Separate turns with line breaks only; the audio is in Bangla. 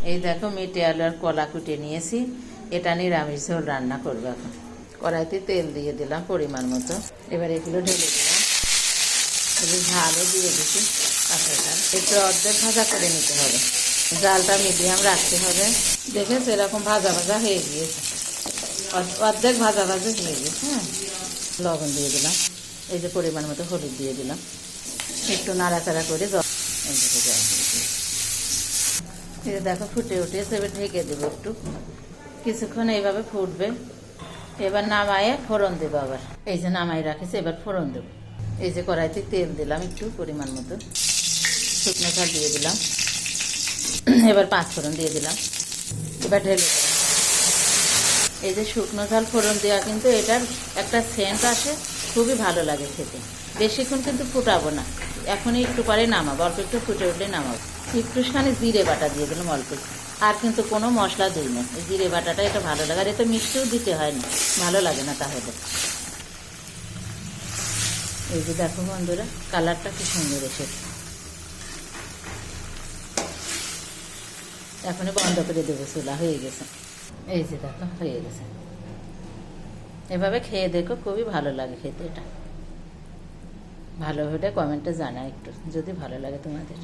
এই দেখো মিটে আলু আর কলা কুটে নিয়েছি, এটা নিরামিষ ঝোল রান্না করবো। এখন কড়াইতে তেল দিয়ে দিলাম পরিমাণ মতো, এবার এগুলো ঢেলে দিলাম। এবার ঝালও দিয়ে দিচ্ছি, কাঁচা ঝাল একটু অর্ধেক ভাজা করে নিতে হবে, জালটা মিডিয়াম রাখতে হবে। দেখে সেরকম ভাজা ভাজা হয়ে গিয়েছে, অর্ধেক ভাজা ভাজা হয়ে গেছে। হ্যাঁ, লবণ দিয়ে দিলাম, এই যে পরিমাণ মতো হলুদ দিয়ে দিলাম, একটু নাড়াচাড়া করে এই যে দেখো ফুটে উঠেছে, এবার ঢেকে দেবো একটু, কিছুক্ষণ এইভাবে ফুটবে। এবার নামায়ে ফোড়ন দেবো আবার, এই যে নামাই রাখেছে, এবার ফোড়ন দেবো। এই যে কড়াইতে তেল দিলাম একটু পরিমাণ মতো, শুকনো ঝাল দিয়ে দিলাম, এবার 5 ফোড়ন দিয়ে দিলাম, এবার ঢেলে দিলাম। এই যে শুকনো ঝাল ফোড়ন দেওয়া কিন্তু এটার একটা সেন্ট আসে, খুবই ভালো লাগে খেতে। বেশিক্ষণ কিন্তু ফুটাবো না, এখনই একটু পরে নামাবো, অল্প একটু ফুটে উঠলে নামাবো। একটুখানি জিরে বাটা দিয়ে দিলাম অল্প, আর কিন্তু কোনো মশলা দিই না। এই জিরে বাটাটা এটা ভালো লাগে, আর এতে মিষ্টিও দিতে হয় না, ভালো লাগে না তাহলে। এই যে দেখো বন্ধুরা, কালারটা কি সুন্দর এসেছে। এখনই বন্ধ করে দেবো, চুলা হয়ে গেছে। এই যে দেখো হয়ে গেছে, এভাবে খেয়ে দেখো, খুবই ভালো লাগে খেতে। এটা ভালো হলে কমেন্টে জানা একটু, যদি ভালো লাগে তোমাদের।